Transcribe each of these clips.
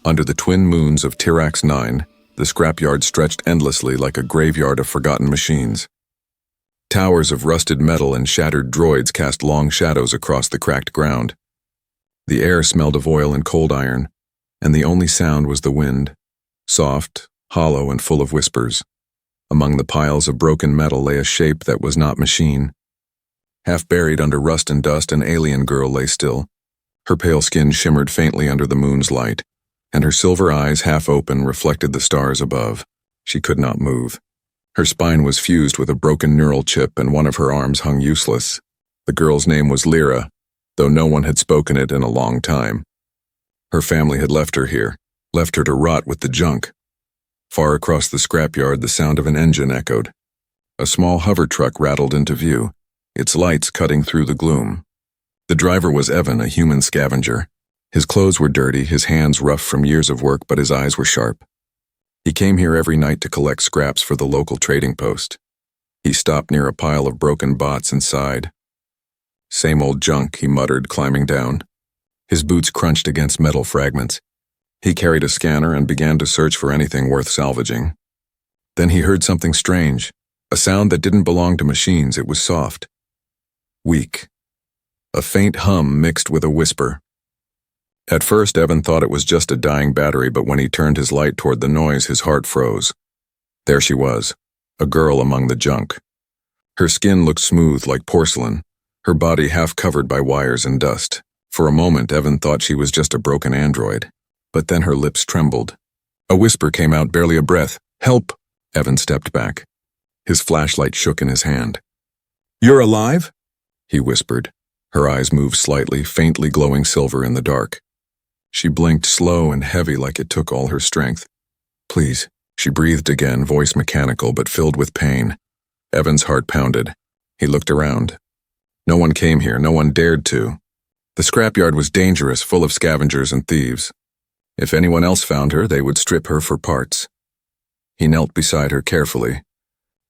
Under the twin moons of Tirax 9, the scrapyard stretched endlessly like a graveyard of forgotten machines. Towers of rusted metal and shattered droids cast long shadows across the cracked ground. The air smelled of oil and cold iron, and the only sound was the wind, soft, hollow, and full of whispers. Among the piles of broken metal lay a shape that was not machine. Half buried under rust and dust, an alien girl lay still. Her pale skin shimmered faintly under the moon's light, and her silver eyes, half open, reflected the stars above. She could not move. Her spine was fused with a broken neural chip, and one of her arms hung useless. The girl's name was Lyra, though no one had spoken it in a long time. Her family had left her here, left her to rot with the junk. Far across the scrapyard, the sound of an engine echoed. A small hover truck rattled into view, its lights cutting through the gloom. The driver was Evan, a human scavenger. His clothes were dirty, his hands rough from years of work, but his eyes were sharp. He came here every night to collect scraps for the local trading post. He stopped near a pile of broken bots and sighed. "Same old junk," he muttered, climbing down. His boots crunched against metal fragments. He carried a scanner and began to search for anything worth salvaging. Then he heard something strange, a sound that didn't belong to machines. It was soft, weak, a faint hum mixed with a whisper. At first, Evan thought it was just a dying battery, but when he turned his light toward the noise, his heart froze. There she was, a girl among the junk. Her skin looked smooth like porcelain, her body half covered by wires and dust. For a moment, Evan thought she was just a broken android, but then her lips trembled. A whisper came out, barely a breath. "Help!" Evan stepped back. His flashlight shook in his hand. "You're alive?" he whispered. Her eyes moved slightly, faintly glowing silver in the dark. She blinked, slow and heavy, like it took all her strength. "Please," she breathed again, voice mechanical but filled with pain. Evan's heart pounded. He looked around. No one came here, no one dared to. The scrapyard was dangerous, full of scavengers and thieves. If anyone else found her, they would strip her for parts. He knelt beside her carefully.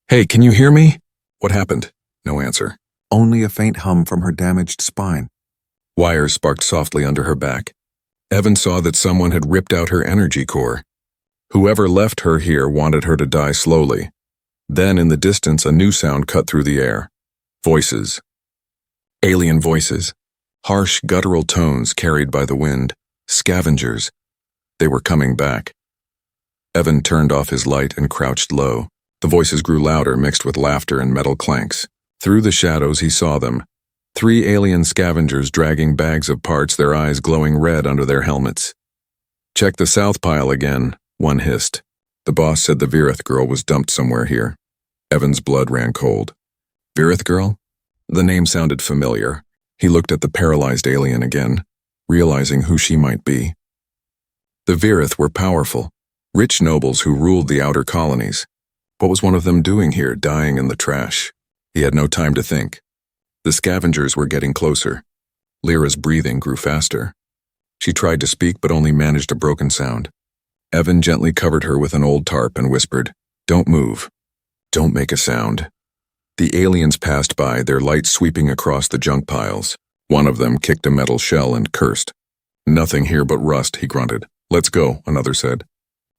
"Hey, can you hear me?" "What happened?" No answer. Only a faint hum from her damaged spine. Wires sparked softly under her back. Evan saw that someone had ripped out her energy core. Whoever left her here wanted her to die slowly. Then, in the distance, a new sound cut through the air. Voices. Alien voices. Harsh, guttural tones carried by the wind. Scavengers. They were coming back. Evan turned off his light and crouched low. The voices grew louder, mixed with laughter and metal clanks. Through the shadows, he saw them. 3 alien scavengers dragging bags of parts, their eyes glowing red under their helmets. "Check the south pile again," one hissed. The boss said the Virith girl was dumped somewhere here. Evan's blood ran cold. Virith girl? The name sounded familiar. He looked at the paralyzed alien again, realizing who she might be. The Virith were powerful, rich nobles who ruled the outer colonies. What was one of them doing here, dying in the trash? He had no time to think. The scavengers were getting closer. Lyra's breathing grew faster. She tried to speak but only managed a broken sound. Evan gently covered her with an old tarp and whispered, "Don't move. Don't make a sound." The aliens passed by, their light sweeping across the junk piles. One of them kicked a metal shell and cursed. "Nothing here but rust," he grunted. "Let's go," another said.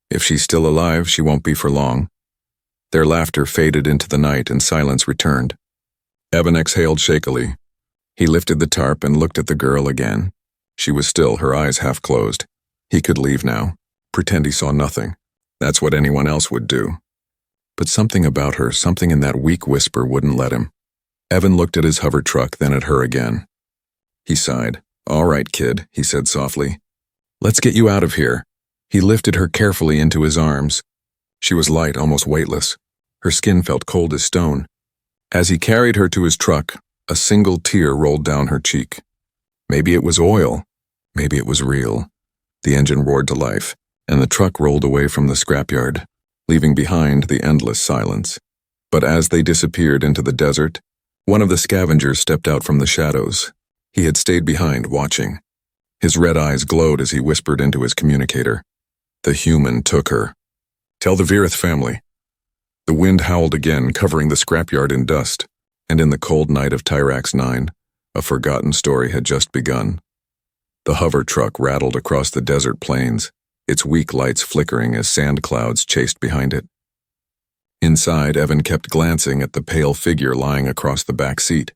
"If she's still alive, she won't be for long." Their laughter faded into the night and silence returned. Evan exhaled shakily. He lifted the tarp and looked at the girl again. She was still, her eyes half closed. He could leave now, pretend he saw nothing. That's what anyone else would do. But something about her, something in that weak whisper, wouldn't let him. Evan looked at his hover truck, then at her again. He sighed. "All right, kid," he said softly. "Let's get you out of here." He lifted her carefully into his arms. She was light, almost weightless. Her skin felt cold as stone. As he carried her to his truck, a single tear rolled down her cheek. Maybe it was oil. Maybe it was real. The engine roared to life, and the truck rolled away from the scrapyard, leaving behind the endless silence. But as they disappeared into the desert, one of the scavengers stepped out from the shadows. He had stayed behind, watching. His red eyes glowed as he whispered into his communicator. The human took her. "Tell the Virith family." The wind howled again, covering the scrapyard in dust, and in the cold night of Tirax 9, a forgotten story had just begun. The hover truck rattled across the desert plains, its weak lights flickering as sand clouds chased behind it. Inside, Evan kept glancing at the pale figure lying across the back seat.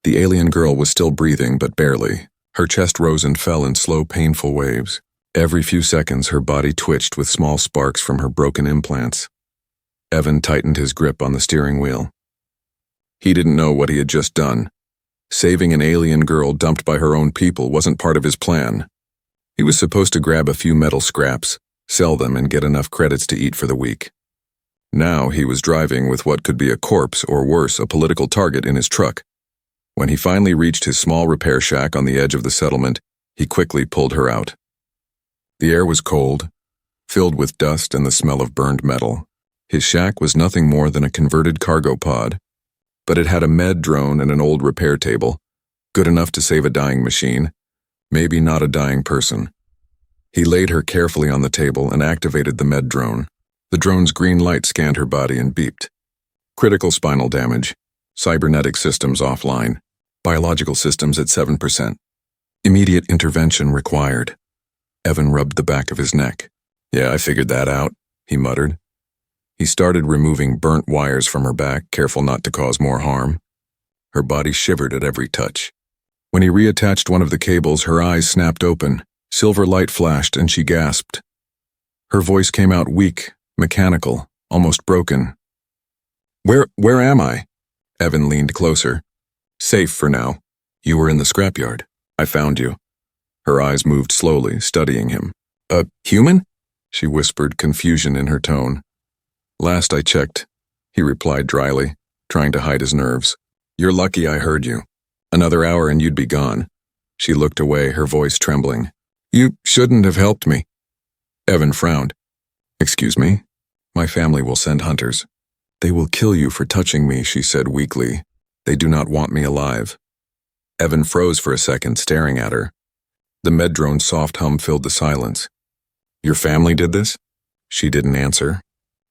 The alien girl was still breathing, but barely. Her chest rose and fell in slow, painful waves. Every few seconds, her body twitched with small sparks from her broken implants. Evan tightened his grip on the steering wheel. He didn't know what he had just done. Saving an alien girl dumped by her own people wasn't part of his plan. He was supposed to grab a few metal scraps, sell them, and get enough credits to eat for the week. Now he was driving with what could be a corpse, or worse, a political target in his truck. When he finally reached his small repair shack on the edge of the settlement, he quickly pulled her out. The air was cold, filled with dust and the smell of burned metal. His shack was nothing more than a converted cargo pod, but it had a med drone and an old repair table, good enough to save a dying machine, maybe not a dying person. He laid her carefully on the table and activated the med drone. The drone's green light scanned her body and beeped. Critical spinal damage. Cybernetic systems offline. Biological systems at 7%. Immediate intervention required. Evan rubbed the back of his neck. "Yeah, I figured that out," he muttered. He started removing burnt wires from her back, careful not to cause more harm. Her body shivered at every touch. When he reattached one of the cables, her eyes snapped open. Silver light flashed and she gasped. Her voice came out weak, mechanical, almost broken. Where am I?" Evan leaned closer. "Safe for now. You were in the scrapyard. I found you." Her eyes moved slowly, studying him. "A human?" she whispered, confusion in her tone. "Last I checked," he replied dryly, trying to hide his nerves. "You're lucky I heard you. Another hour and you'd be gone." She looked away, her voice trembling. "You shouldn't have helped me." Evan frowned. "Excuse me? My family will send hunters." "They will kill you for touching me," she said weakly. "They do not want me alive." Evan froze for a second, staring at her. The med drone's soft hum filled the silence. "Your family did this?" She didn't answer.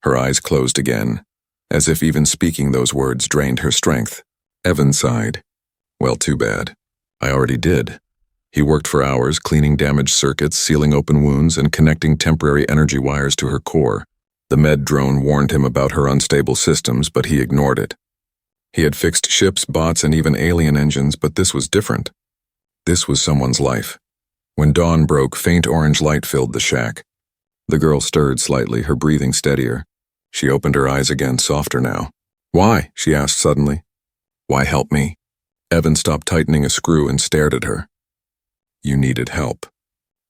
Her eyes closed again, as if even speaking those words drained her strength. Evan sighed. "Well, too bad. I already did." He worked for hours, cleaning damaged circuits, sealing open wounds, and connecting temporary energy wires to her core. The med drone warned him about her unstable systems, but he ignored it. He had fixed ships, bots, and even alien engines, but this was different. This was someone's life. When dawn broke, faint orange light filled the shack. The girl stirred slightly, her breathing steadier. She opened her eyes again, softer now. "Why?" she asked suddenly. "Why help me?" Evan stopped tightening a screw and stared at her. "You needed help.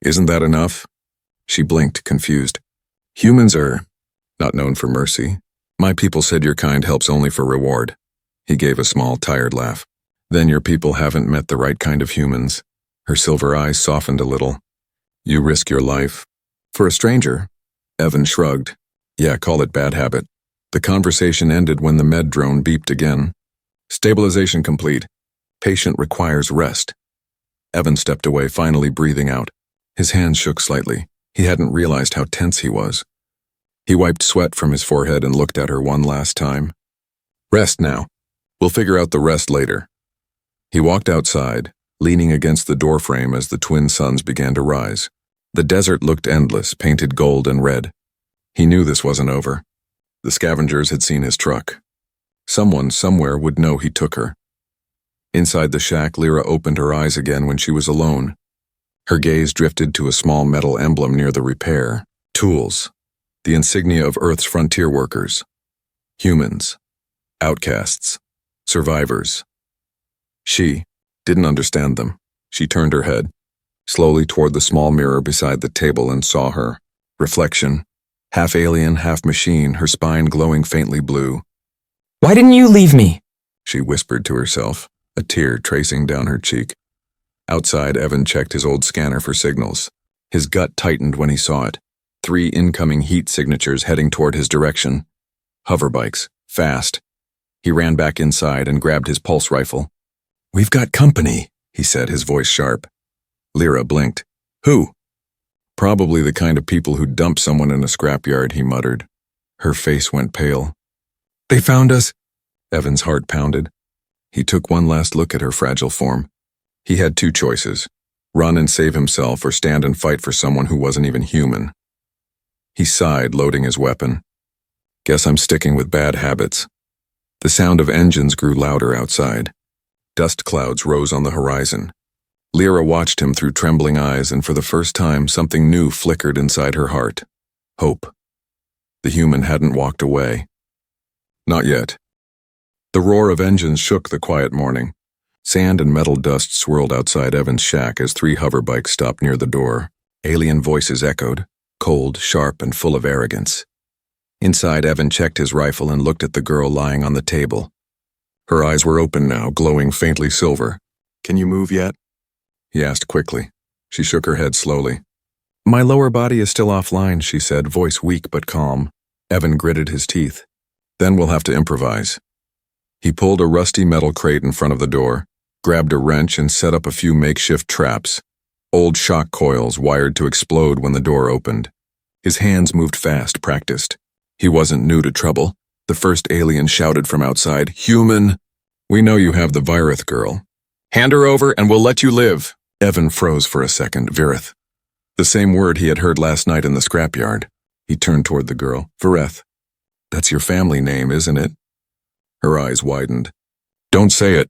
Isn't that enough?" She blinked, confused. "Humans are not known for mercy. My people said your kind helps only for reward." He gave a small, tired laugh. "Then your people haven't met the right kind of humans." Her silver eyes softened a little. "You risk your life. For a stranger?" Evan shrugged. "Yeah, call it bad habit." The conversation ended when the med drone beeped again. "Stabilization complete. Patient requires rest." Evan stepped away, finally breathing out. His hands shook slightly. He hadn't realized how tense he was. He wiped sweat from his forehead and looked at her one last time. "Rest now. We'll figure out the rest later." He walked outside, leaning against the doorframe as the twin suns began to rise. The desert looked endless, painted gold and red. He knew this wasn't over. The scavengers had seen his truck. Someone, somewhere, would know he took her. Inside the shack, Lyra opened her eyes again when she was alone. Her gaze drifted to a small metal emblem near the repair. Tools. The insignia of Earth's frontier workers. Humans. Outcasts. Survivors. She didn't understand them. She turned her head, slowly toward the small mirror beside the table, and saw her. Reflection. Half alien, half machine, her spine glowing faintly blue. "Why didn't you leave me?" she whispered to herself, a tear tracing down her cheek. Outside, Evan checked his old scanner for signals. His gut tightened when he saw it. 3 incoming heat signatures heading toward his direction. Hoverbikes, fast. He ran back inside and grabbed his pulse rifle. "We've got company," he said, his voice sharp. Lyra blinked. "Who?" "Probably the kind of people who dump someone in a scrapyard," he muttered. Her face went pale. "They found us." Evan's heart pounded. He took one last look at her fragile form. He had 2 choices. Run and save himself or stand and fight for someone who wasn't even human. He sighed, loading his weapon. Guess I'm sticking with bad habits. The sound of engines grew louder outside. Dust clouds rose on the horizon. Lyra watched him through trembling eyes, and for the first time something new flickered inside her heart. Hope. The human hadn't walked away. Not yet. The roar of engines shook the quiet morning. Sand and metal dust swirled outside Evan's shack as 3 hoverbikes stopped near the door. Alien voices echoed, cold, sharp, and full of arrogance. Inside, Evan checked his rifle and looked at the girl lying on the table. Her eyes were open now, glowing faintly silver. "Can you move yet?" he asked quickly. She shook her head slowly. "My lower body is still offline," she said, voice weak but calm. Evan gritted his teeth. "Then we'll have to improvise." He pulled a rusty metal crate in front of the door, grabbed a wrench and set up a few makeshift traps, old shock coils wired to explode when the door opened. His hands moved fast, practiced. He wasn't new to trouble. The first alien shouted from outside, "Human! We know you have the Virith girl. Hand her over and we'll let you live." Evan froze for a second. Virith. The same word he had heard last night in the scrapyard. He turned toward the girl. "Virith. That's your family name, isn't it?" Her eyes widened. "Don't say it,"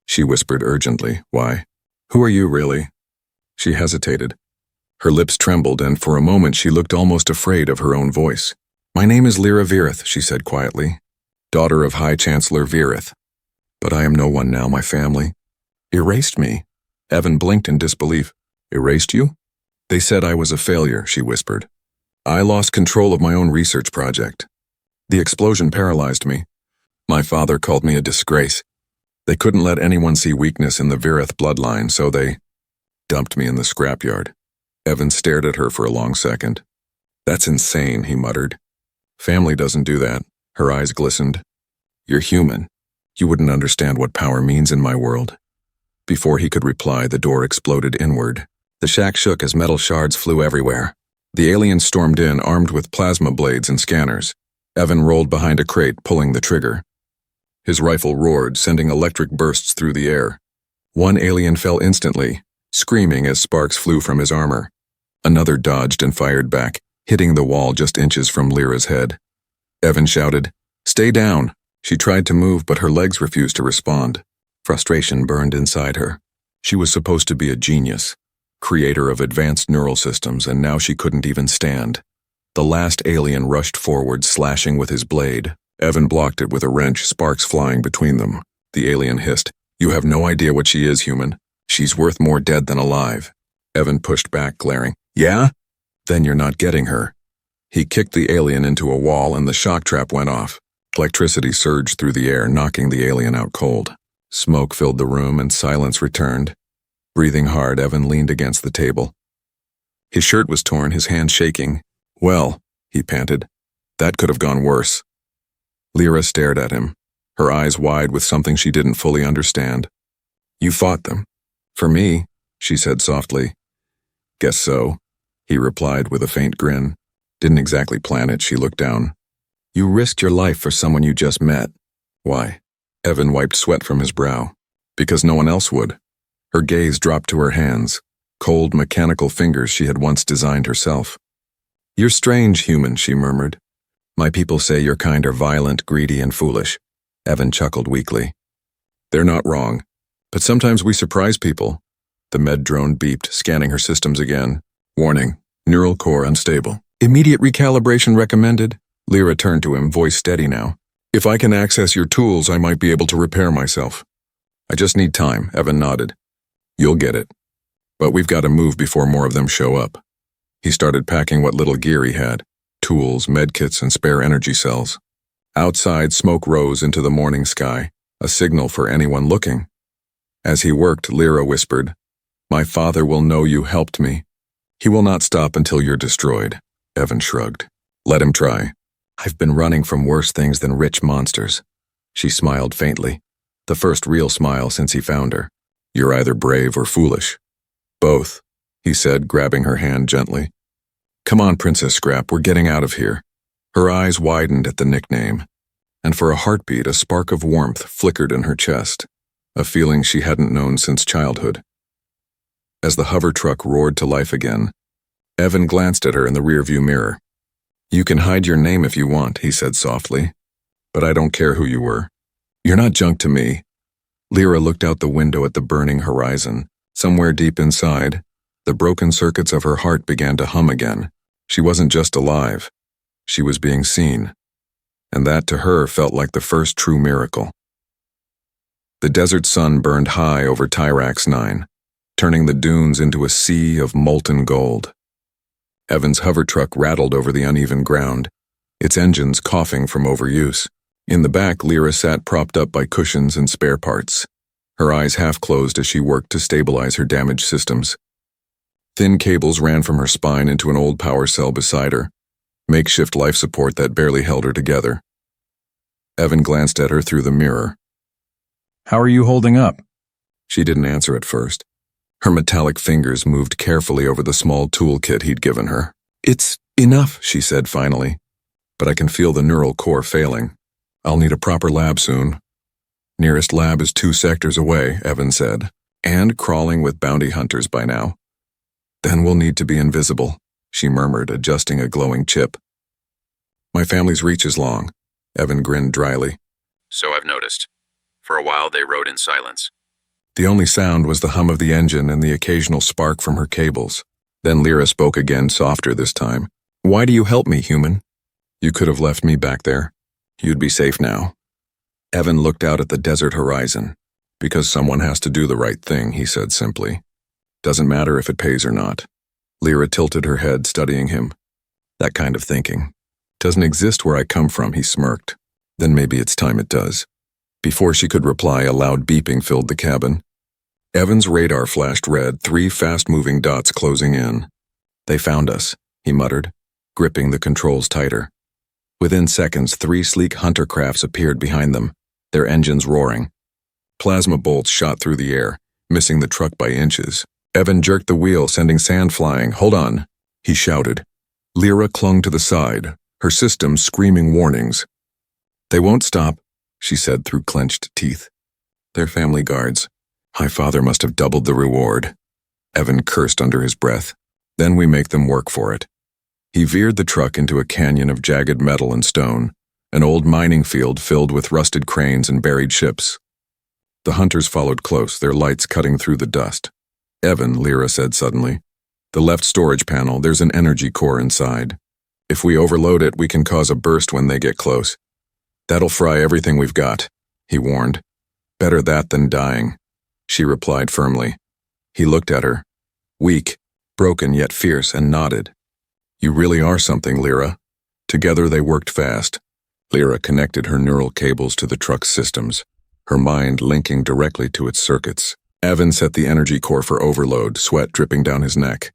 she whispered urgently. "Why? Who are you, really?" She hesitated. Her lips trembled, and for a moment she looked almost afraid of her own voice. "My name is Lyra Virith," she said quietly, "daughter of High Chancellor Virith. But I am no one now, my family. Erased me." Evan blinked in disbelief. "Erased you?" "They said I was a failure," she whispered. "I lost control of my own research project. The explosion paralyzed me. My father called me a disgrace. They couldn't let anyone see weakness in the Virith bloodline, so they dumped me in the scrapyard." Evan stared at her for a long second. "That's insane," he muttered. "Family doesn't do that." Her eyes glistened. "You're human. You wouldn't understand what power means in my world." Before he could reply, the door exploded inward. The shack shook as metal shards flew everywhere. The aliens stormed in, armed with plasma blades and scanners. Evan rolled behind a crate, pulling the trigger. His rifle roared, sending electric bursts through the air. One alien fell instantly, screaming as sparks flew from his armor. Another dodged and fired back, hitting the wall just inches from Lyra's head. Evan shouted, "Stay down!" She tried to move, but her legs refused to respond. Frustration burned inside her. She was supposed to be a genius, creator of advanced neural systems, and now she couldn't even stand. The last alien rushed forward, slashing with his blade. Evan blocked it with a wrench, sparks flying between them. The alien hissed, "You have no idea what she is, human. She's worth more dead than alive." Evan pushed back, glaring, "Yeah? Then you're not getting her." He kicked the alien into a wall and the shock trap went off. Electricity surged through the air, knocking the alien out cold. Smoke filled the room and silence returned. Breathing hard, Evan leaned against the table. His shirt was torn, his hand shaking. "Well," he panted, "that could have gone worse." Lyra stared at him, her eyes wide with something she didn't fully understand. "You fought them." "For me," she said softly. "Guess so," he replied with a faint grin. "Didn't exactly plan it." She looked down. "You risked your life for someone you just met. Why?" Evan wiped sweat from his brow. "Because no one else would." Her gaze dropped to her hands, cold mechanical fingers she had once designed herself. "You're strange, human," she murmured. "My people say your kind are violent, greedy, and foolish." Evan chuckled weakly. "They're not wrong. But sometimes we surprise people." The med drone beeped, scanning her systems again. "Warning, neural core unstable. Immediate recalibration recommended." Lyra turned to him, voice steady now. "If I can access your tools, I might be able to repair myself." "I just need time," Evan nodded. "You'll get it. But we've got to move before more of them show up." He started packing what little gear he had, tools, medkits, and spare energy cells. Outside, smoke rose into the morning sky, a signal for anyone looking. As he worked, Lyra whispered, "My father will know you helped me. He will not stop until you're destroyed." Evan shrugged. "Let him try. I've been running from worse things than rich monsters." She smiled faintly, the first real smile since he found her. "You're either brave or foolish." "Both," he said, grabbing her hand gently. "Come on, Princess Scrap, we're getting out of here." Her eyes widened at the nickname, and for a heartbeat a spark of warmth flickered in her chest, a feeling she hadn't known since childhood. As the hover truck roared to life again, Evan glanced at her in the rearview mirror. "You can hide your name if you want," he said softly, "but I don't care who you were. You're not junk to me." Lyra looked out the window at the burning horizon. Somewhere deep inside, the broken circuits of her heart began to hum again. She wasn't just alive. She was being seen. And that to her felt like the first true miracle. The desert sun burned high over Tyrax 9, turning the dunes into a sea of molten gold. Evan's hover truck rattled over the uneven ground, its engines coughing from overuse. In the back, Lyra sat propped up by cushions and spare parts, her eyes half closed as she worked to stabilize her damaged systems. Thin cables ran from her spine into an old power cell beside her, makeshift life support that barely held her together. Evan glanced at her through the mirror. "How are you holding up?" She didn't answer at first. Her metallic fingers moved carefully over the small toolkit he'd given her. "It's enough," she said finally, "but I can feel the neural core failing. I'll need a proper lab soon." "Nearest lab is 2 sectors away," Evan said, "and crawling with bounty hunters by now." "Then we'll need to be invisible," she murmured, adjusting a glowing chip. "My family's reach is long," Evan grinned dryly. "So I've noticed. For a while they rode in silence." The only sound was the hum of the engine and the occasional spark from her cables. Then Lyra spoke again, softer this time. "Why do you help me, human? You could have left me back there. You'd be safe now." Evan looked out at the desert horizon. "Because someone has to do the right thing," he said simply. "Doesn't matter if it pays or not." Lyra tilted her head, studying him. "That kind of thinking doesn't exist where I come from," he smirked. "Then maybe it's time it does." Before she could reply, a loud beeping filled the cabin. Evan's radar flashed red, 3 fast-moving dots closing in. "They found us," he muttered, gripping the controls tighter. Within seconds, 3 sleek hunter crafts appeared behind them, their engines roaring. Plasma bolts shot through the air, missing the truck by inches. Evan jerked the wheel, sending sand flying. "Hold on," he shouted. Lyra clung to the side, her system screaming warnings. "They won't stop," she said through clenched teeth. "They're family guards. My father must have doubled the reward." Evan cursed under his breath. "Then we make them work for it." He veered the truck into a canyon of jagged metal and stone, an old mining field filled with rusted cranes and buried ships. The hunters followed close, their lights cutting through the dust. "Evan," Lyra said suddenly, "the left storage panel, there's an energy core inside. If we overload it, we can cause a burst when they get close. That'll fry everything we've got," he warned. "Better that than dying," she replied firmly. He looked at her, weak, broken yet fierce, and nodded. "You really are something, Lyra." Together they worked fast. Lyra connected her neural cables to the truck's systems, her mind linking directly to its circuits. Evan set the energy core for overload, sweat dripping down his neck.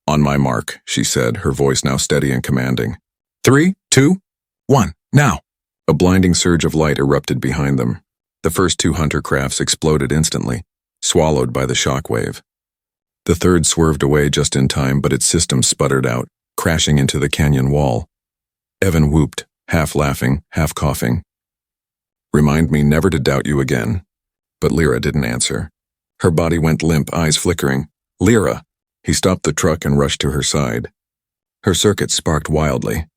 "On my mark," she said, her voice now steady and commanding. 3, 2, 1, now!" A blinding surge of light erupted behind them. The first 2 hunter crafts exploded instantly, swallowed by the shockwave. The third swerved away just in time, but its system sputtered out, crashing into the canyon wall. Evan whooped, half laughing, half coughing. "Remind me never to doubt you again." But Lyra didn't answer. Her body went limp, eyes flickering. "Lyra!" He stopped the truck and rushed to her side. Her circuits sparked wildly.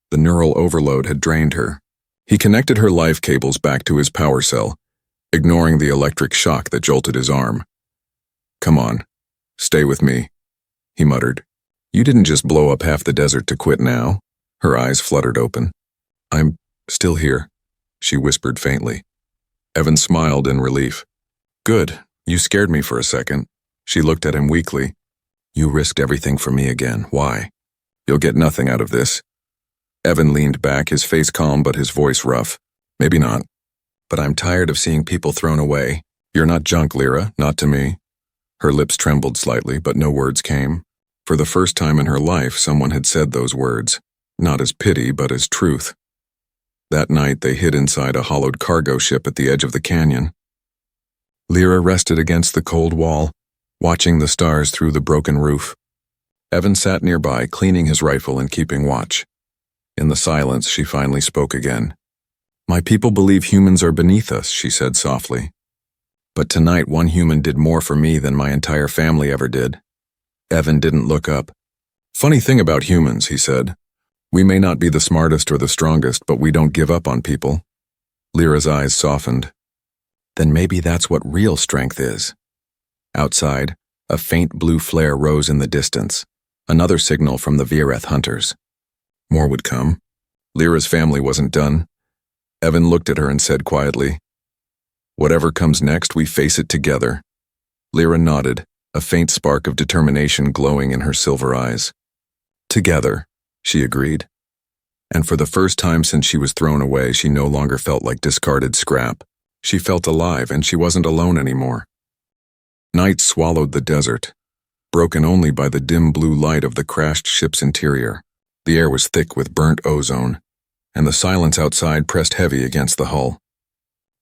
The neural overload had drained her. He connected her life cables back to his power cell, ignoring the electric shock that jolted his arm. "Come on, stay with me," he muttered. "You didn't just blow up half the desert to quit now." Her eyes fluttered open. "I'm still here," she whispered faintly. Evan smiled in relief. "Good, you scared me for a second." She looked at him weakly. "You risked everything for me again. Why? You'll get nothing out of this." Evan leaned back, his face calm but his voice rough. "Maybe not. But I'm tired of seeing people thrown away. You're not junk, Lyra, not to me." Her lips trembled slightly, but no words came. For the first time in her life, someone had said those words, not as pity, but as truth. That night, they hid inside a hollowed cargo ship at the edge of the canyon. Lyra rested against the cold wall, watching the stars through the broken roof. Evan sat nearby, cleaning his rifle and keeping watch. In the silence, she finally spoke again. "My people believe humans are beneath us," she said softly. But tonight one human did more for me than my entire family ever did. Evan didn't look up. Funny thing about humans, he said. We may not be the smartest or the strongest, but we don't give up on people. Lyra's eyes softened. Then maybe that's what real strength is. Outside, a faint blue flare rose in the distance, another signal from the Vireth hunters. More would come. Lyra's family wasn't done. Evan looked at her and said quietly, "Whatever comes next, we face it together." Lyra nodded, a faint spark of determination glowing in her silver eyes. "Together," she agreed. And for the first time since she was thrown away, she no longer felt like discarded scrap. She felt alive, and she wasn't alone anymore. Night swallowed the desert, broken only by the dim blue light of the crashed ship's interior. The air was thick with burnt ozone, and the silence outside pressed heavy against the hull.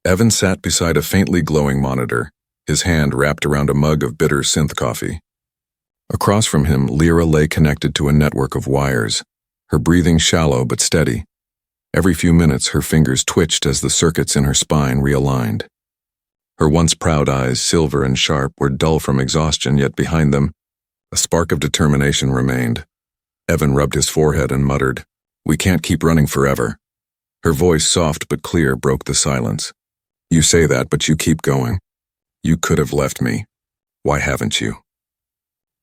Evan sat beside a faintly glowing monitor, his hand wrapped around a mug of bitter synth coffee. Across from him, Lyra lay connected to a network of wires, her breathing shallow but steady. Every few minutes, her fingers twitched as the circuits in her spine realigned. Her once proud eyes, silver and sharp, were dull from exhaustion, yet behind them, a spark of determination remained. Evan rubbed his forehead and muttered, "We can't keep running forever." Her voice, soft but clear, broke the silence. "You say that, but you keep going. You could have left me. Why haven't you?"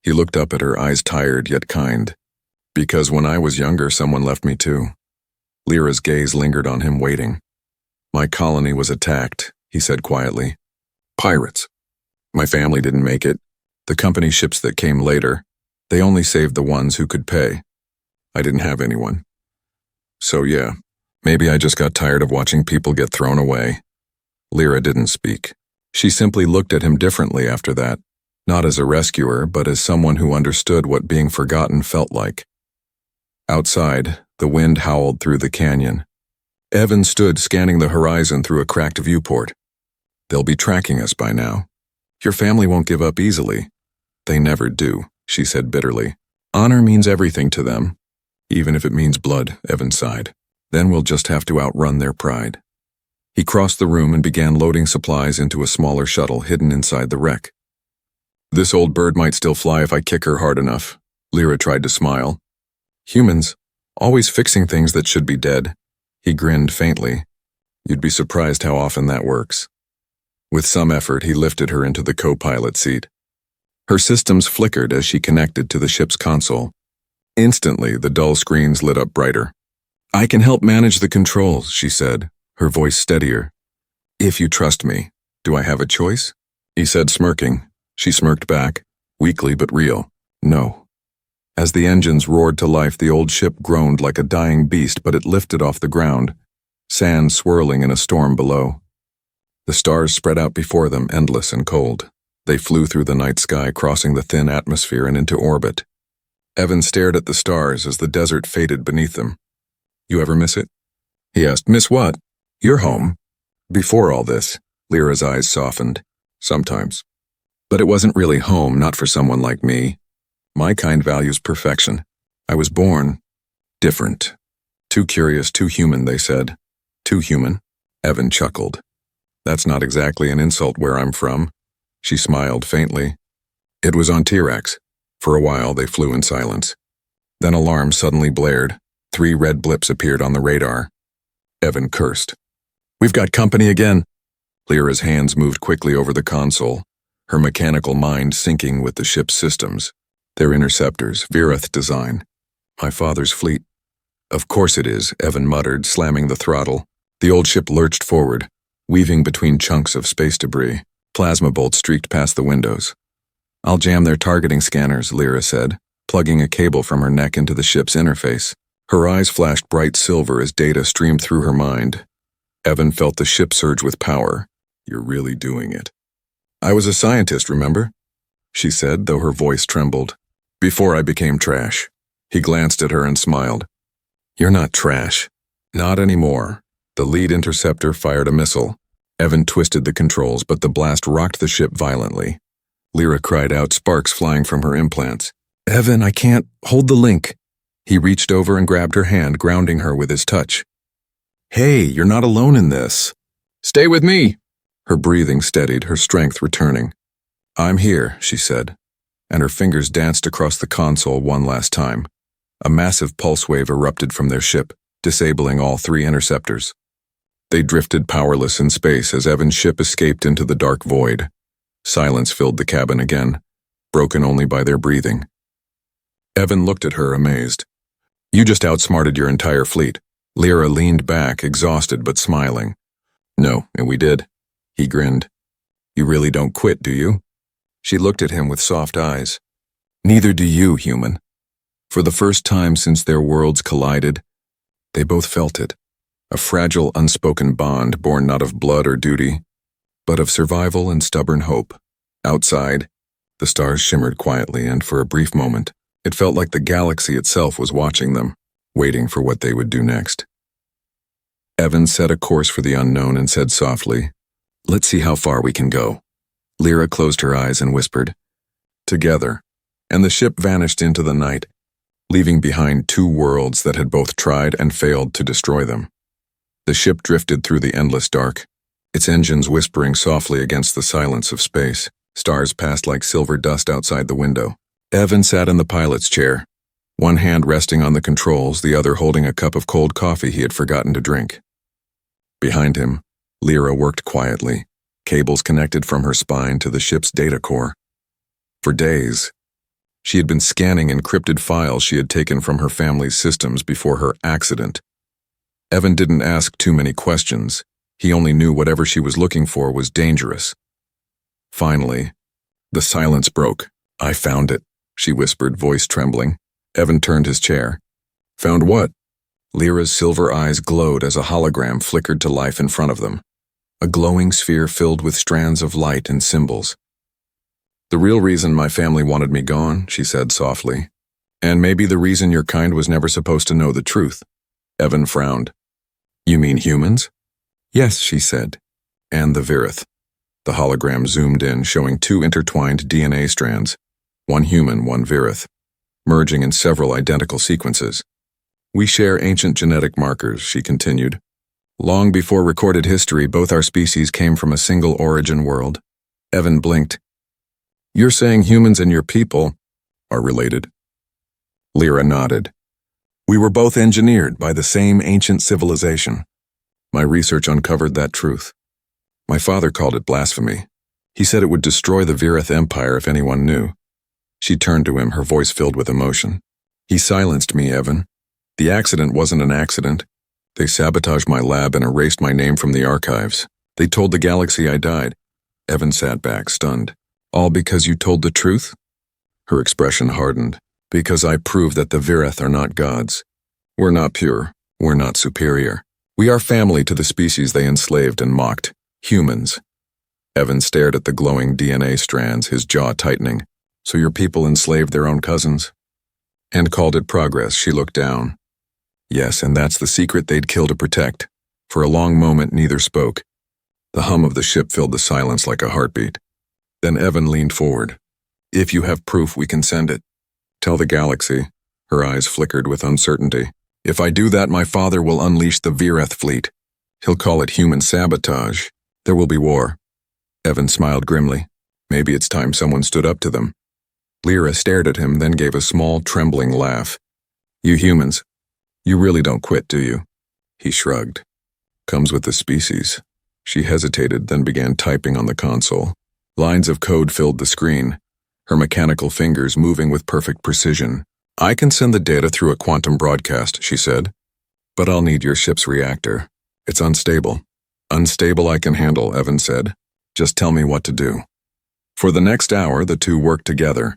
He looked up at her, eyes tired yet kind. "Because when I was younger, someone left me too." Lyra's gaze lingered on him, waiting. "My colony was attacked," he said quietly. "Pirates. My family didn't make it. The company ships that came later, they only saved the ones who could pay. I didn't have anyone. So yeah, maybe I just got tired of watching people get thrown away." Lyra didn't speak. She simply looked at him differently after that, not as a rescuer, but as someone who understood what being forgotten felt like. Outside, the wind howled through the canyon. Evan stood scanning the horizon through a cracked viewport. "They'll be tracking us by now. Your family won't give up easily." "They never do," she said bitterly. "Honor means everything to them, even if it means blood," Evan sighed. "Then we'll just have to outrun their pride." He crossed the room and began loading supplies into a smaller shuttle hidden inside the wreck. "This old bird might still fly if I kick her hard enough." Lyra tried to smile. "Humans, always fixing things that should be dead." He grinned faintly. "You'd be surprised how often that works." With some effort, he lifted her into the co-pilot seat. Her systems flickered as she connected to the ship's console. Instantly, the dull screens lit up brighter. "I can help manage the controls," she said, her voice steadier. "If you trust me, do I have a choice?" He said, smirking. She smirked back, weakly but real. "No." As the engines roared to life, the old ship groaned like a dying beast, but it lifted off the ground, sand swirling in a storm below. The stars spread out before them, endless and cold. They flew through the night sky, crossing the thin atmosphere and into orbit. Evan stared at the stars as the desert faded beneath them. "You ever miss it?" he asked. "Miss what?" "You're home." "Before all this," Lyra's eyes softened. "Sometimes. But it wasn't really home, not for someone like me. My kind values perfection. I was born different. Too curious, too human, they said. Too human." Evan chuckled. "That's not exactly an insult where I'm from." She smiled faintly. "It was on Tirax." For a while, they flew in silence. Then alarms suddenly blared. 3 red blips appeared on the radar. Evan cursed. "We've got company again." Lyra's hands moved quickly over the console, her mechanical mind syncing with the ship's systems. "They're interceptors, Vireth design. My father's fleet." "Of course it is," Evan muttered, slamming the throttle. The old ship lurched forward, weaving between chunks of space debris. Plasma bolts streaked past the windows. "I'll jam their targeting scanners," Lyra said, plugging a cable from her neck into the ship's interface. Her eyes flashed bright silver as data streamed through her mind. Evan felt the ship surge with power. "You're really doing it." "I was a scientist, remember?" she said, though her voice trembled. "Before I became trash." He glanced at her and smiled. "You're not trash." "Not anymore." The lead interceptor fired a missile. Evan twisted the controls, but the blast rocked the ship violently. Lyra cried out, sparks flying from her implants. "Evan, I can't. Hold the link." He reached over and grabbed her hand, grounding her with his touch. "Hey, you're not alone in this." "Stay with me." Her breathing steadied, her strength returning. "I'm here," she said, and her fingers danced across the console one last time. A massive pulse wave erupted from their ship, disabling all 3 interceptors. They drifted powerless in space as Evan's ship escaped into the dark void. Silence filled the cabin again, broken only by their breathing. Evan looked at her, amazed. "You just outsmarted your entire fleet." Lyra leaned back, exhausted but smiling. "No, and we did." He grinned. "You really don't quit, do you?" She looked at him with soft eyes. "Neither do you, human." For the first time since their worlds collided, they both felt it. A fragile, unspoken bond born not of blood or duty, but of survival and stubborn hope. Outside, the stars shimmered quietly, and for a brief moment, it felt like the galaxy itself was watching them, waiting for what they would do next. Evan set a course for the unknown and said softly, "Let's see how far we can go." Lyra closed her eyes and whispered, "Together," and the ship vanished into the night, leaving behind 2 worlds that had both tried and failed to destroy them. The ship drifted through the endless dark, its engines whispering softly against the silence of space. Stars passed like silver dust outside the window. Evan sat in the pilot's chair, one hand resting on the controls, the other holding a cup of cold coffee he had forgotten to drink. Behind him, Lyra worked quietly, cables connected from her spine to the ship's data core. For days, she had been scanning encrypted files she had taken from her family's systems before her accident. Evan didn't ask too many questions. He only knew whatever she was looking for was dangerous. Finally, the silence broke. "I found it," she whispered, voice trembling. Evan turned his chair. "Found what?" Lyra's silver eyes glowed as a hologram flickered to life in front of them. A glowing sphere filled with strands of light and symbols. "The real reason my family wanted me gone," she said softly. "And maybe the reason your kind was never supposed to know the truth." Evan frowned. "You mean humans?" "Yes," she said. "And the Virith." The hologram zoomed in, showing 2 intertwined DNA strands, one human, one Virith, merging in several identical sequences. "We share ancient genetic markers," she continued. "Long before recorded history, both our species came from a single origin world." Evan blinked. "You're saying humans and your people are related?" Lyra nodded. "We were both engineered by the same ancient civilization. My research uncovered that truth. My father called it blasphemy. He said it would destroy the Virith Empire if anyone knew." She turned to him, her voice filled with emotion. "He silenced me, Evan. The accident wasn't an accident. They sabotaged my lab and erased my name from the archives. They told the galaxy I died." Evan sat back, stunned. "All because you told the truth?" Her expression hardened. "Because I proved that the Virith are not gods. We're not pure. We're not superior. We are family to the species they enslaved and mocked. Humans." Evan stared at the glowing DNA strands, his jaw tightening. "So your people enslaved their own cousins?" "And called it progress," she looked down. "Yes, and that's the secret they'd kill to protect." For a long moment, neither spoke. The hum of the ship filled the silence like a heartbeat. Then Evan leaned forward. "If you have proof, we can send it. Tell the galaxy." Her eyes flickered with uncertainty. "If I do that, my father will unleash the Virith fleet. He'll call it human sabotage. There will be war." Evan smiled grimly. Maybe it's time someone stood up to them. Lyra stared at him, then gave a small, trembling laugh. "You humans, you really don't quit, do you?" He shrugged. "Comes with the species." She hesitated, then began typing on the console. Lines of code filled the screen, her mechanical fingers moving with perfect precision. "I can send the data through a quantum broadcast," she said. "But I'll need your ship's reactor. It's unstable." "Unstable I can handle," Evan said. "Just tell me what to do." For the next hour, the two worked together.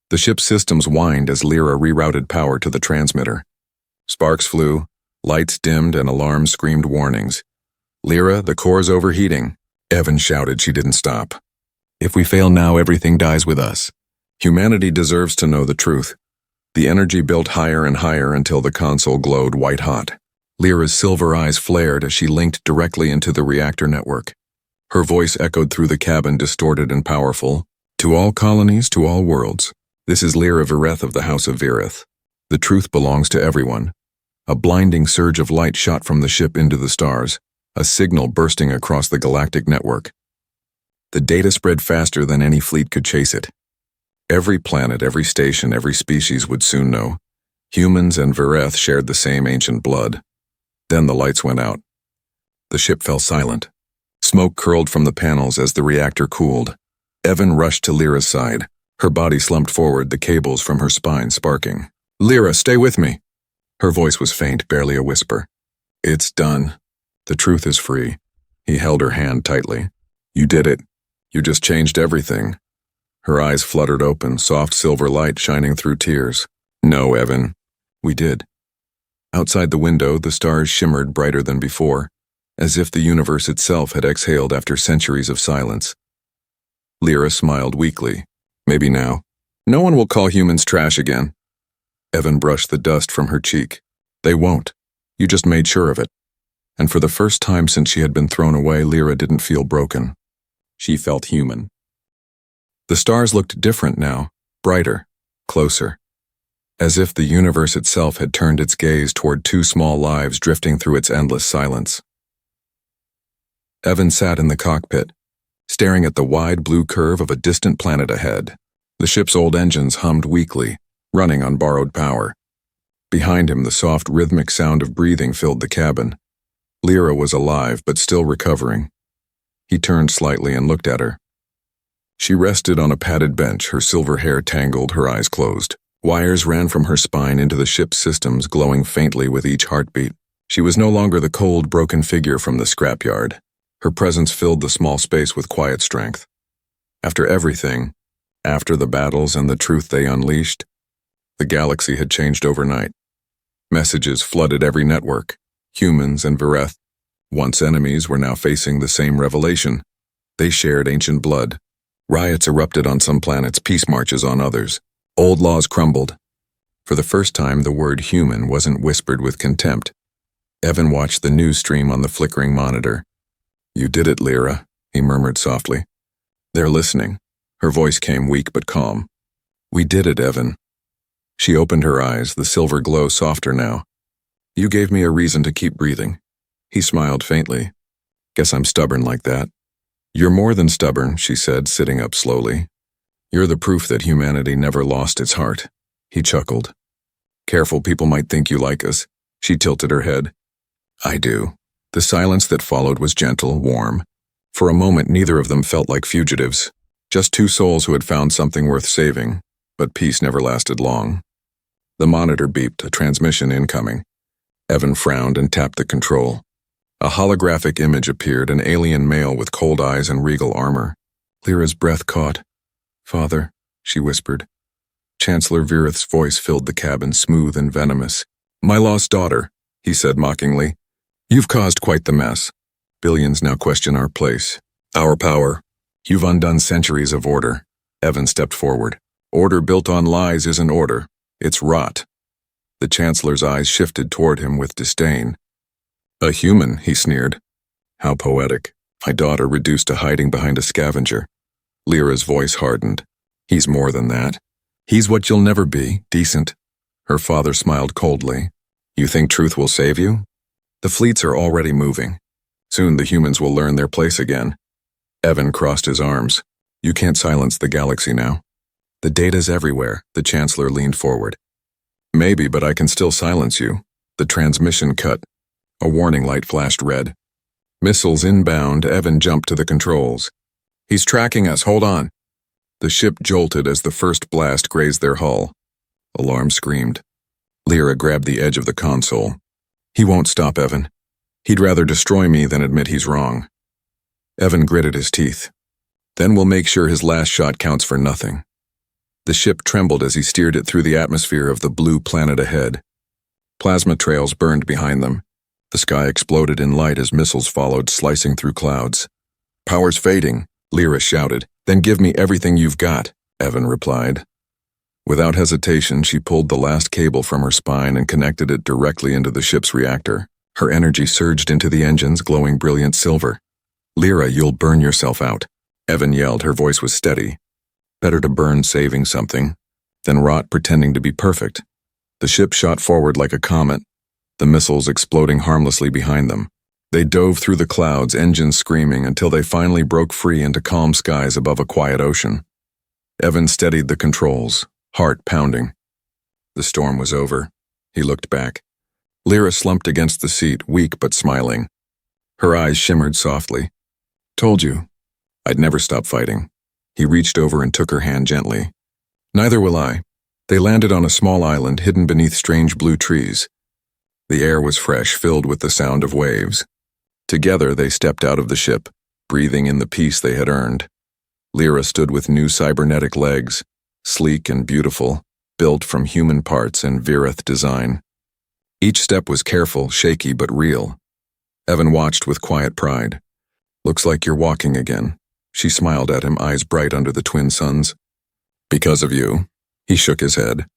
The ship's systems whined as Lyra rerouted power to the transmitter. Sparks flew, lights dimmed, and alarms screamed warnings. "Lyra, the core's overheating." Evan shouted. She didn't stop. "If we fail now, everything dies with us. Humanity deserves to know the truth." The energy built higher and higher until the console glowed white-hot. Lyra's silver eyes flared as she linked directly into the reactor network. Her voice echoed through the cabin, distorted and powerful. "To all colonies, to all worlds. This is Lyra Vireth of the House of Virith. The truth belongs to everyone." A blinding surge of light shot from the ship into the stars, a signal bursting across the galactic network. The data spread faster than any fleet could chase it. Every planet, every station, every species would soon know. Humans and Vereth shared the same ancient blood. Then the lights went out. The ship fell silent. Smoke curled from the panels as the reactor cooled. Evan rushed to Lyra's side. Her body slumped forward, the cables from her spine sparking. "Lyra, stay with me." Her voice was faint, barely a whisper. "It's done. The truth is free." He held her hand tightly. "You did it. You just changed everything." Her eyes fluttered open, soft silver light shining through tears. "No, Evan. We did." Outside the window, the stars shimmered brighter than before, as if the universe itself had exhaled after centuries of silence. Lyra smiled weakly. "Maybe now. No one will call humans trash again." Evan brushed the dust from her cheek. "They won't. You just made sure of it." And for the first time since she had been thrown away, Lyra didn't feel broken. She felt human. The stars looked different now, brighter, closer, as if the universe itself had turned its gaze toward two small lives drifting through its endless silence. Evan sat in the cockpit, staring at the wide blue curve of a distant planet ahead. The ship's old engines hummed weakly, running on borrowed power. Behind him, the soft, rhythmic sound of breathing filled the cabin. Lyra was alive, but still recovering. He turned slightly and looked at her. She rested on a padded bench, her silver hair tangled, her eyes closed. Wires ran from her spine into the ship's systems, glowing faintly with each heartbeat. She was no longer the cold, broken figure from the scrapyard. Her presence filled the small space with quiet strength. After everything, after the battles and the truth they unleashed, the galaxy had changed overnight. Messages flooded every network. Humans and Vereth, once enemies, were now facing the same revelation. They shared ancient blood. Riots erupted on some planets, peace marches on others. Old laws crumbled. For the first time, the word human wasn't whispered with contempt. Evan watched the news stream on the flickering monitor. "You did it, Lyra," he murmured softly. "They're listening." Her voice came weak but calm. "We did it, Evan." She opened her eyes, the silver glow softer now. "You gave me a reason to keep breathing." He smiled faintly. "Guess I'm stubborn like that." "You're more than stubborn," she said, sitting up slowly. "You're the proof that humanity never lost its heart." He chuckled. "Careful, people might think you like us." She tilted her head. "I do." The silence that followed was gentle, warm. For a moment, neither of them felt like fugitives. Just two souls who had found something worth saving. But peace never lasted long. The monitor beeped, a transmission incoming. Evan frowned and tapped the control. A holographic image appeared, an alien male with cold eyes and regal armor. Lyra's breath caught. "Father," she whispered. Chancellor Vereth's voice filled the cabin, smooth and venomous. "My lost daughter," he said mockingly. "You've caused quite the mess. Billions now question our place, our power. You've undone centuries of order." Evan stepped forward. "Order built on lies isn't order. It's rot." The Chancellor's eyes shifted toward him with disdain. "A human," he sneered. "How poetic. My daughter reduced to hiding behind a scavenger." Lyra's voice hardened. "He's more than that. He's what you'll never be, decent." Her father smiled coldly. "You think truth will save you? The fleets are already moving. Soon the humans will learn their place again." Evan crossed his arms. "You can't silence the galaxy now." "The data's everywhere," the Chancellor leaned forward. "Maybe, but I can still silence you." The transmission cut. A warning light flashed red. "Missiles inbound." Evan jumped to the controls. "He's tracking us, hold on." The ship jolted as the first blast grazed their hull. Alarm screamed. Lyra grabbed the edge of the console. "He won't stop, Evan. He'd rather destroy me than admit he's wrong." Evan gritted his teeth. "Then we'll make sure his last shot counts for nothing." The ship trembled as he steered it through the atmosphere of the blue planet ahead. Plasma trails burned behind them. The sky exploded in light as missiles followed, slicing through clouds. "Power's fading," Lyra shouted. "Then give me everything you've got," Evan replied. Without hesitation, she pulled the last cable from her spine and connected it directly into the ship's reactor. Her energy surged into the engines, glowing brilliant silver. "Lyra, you'll burn yourself out," Evan yelled. Her voice was steady. "Better to burn saving something than rot pretending to be perfect." The ship shot forward like a comet, the missiles exploding harmlessly behind them. They dove through the clouds, engines screaming, until they finally broke free into calm skies above a quiet ocean. Evan steadied the controls, heart pounding. The storm was over. He looked back. Lyra slumped against the seat, weak but smiling. Her eyes shimmered softly. "Told you. I'd never stop fighting." He reached over and took her hand gently. "Neither will I." They landed on a small island hidden beneath strange blue trees. The air was fresh, filled with the sound of waves. Together they stepped out of the ship, breathing in the peace they had earned. Lyra stood with new cybernetic legs, sleek and beautiful, built from human parts and Virith design. Each step was careful, shaky, but real. Evan watched with quiet pride. "Looks like you're walking again." She smiled at him, eyes bright under the twin suns. "Because of you?" He shook his head.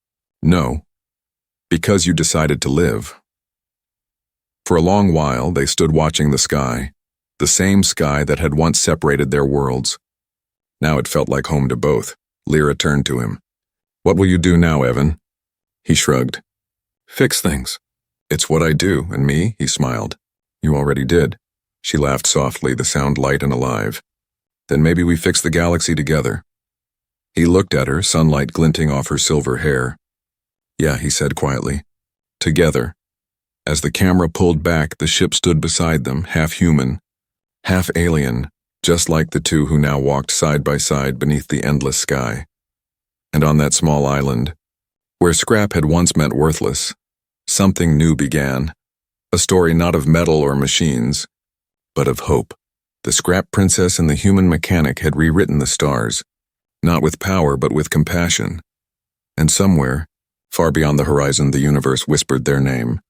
"No. Because you decided to live." For a long while, they stood watching the sky, the same sky that had once separated their worlds. Now it felt like home to both. Lyra turned to him. "What will you do now, Evan?" He shrugged. "Fix things." "It's what I do, and me?" He smiled. "You already did." She laughed softly, the sound light and alive. "Then maybe we fix the galaxy together." He looked at her, sunlight glinting off her silver hair. "Yeah," he said quietly. "Together." As the camera pulled back, the ship stood beside them, half human, half alien, just like the two who now walked side by side beneath the endless sky. And on that small island, where scrap had once meant worthless, something new began. A story not of metal or machines, but of hope. The scrap princess and the human mechanic had rewritten the stars, not with power but with compassion. And somewhere, far beyond the horizon, the universe whispered their name.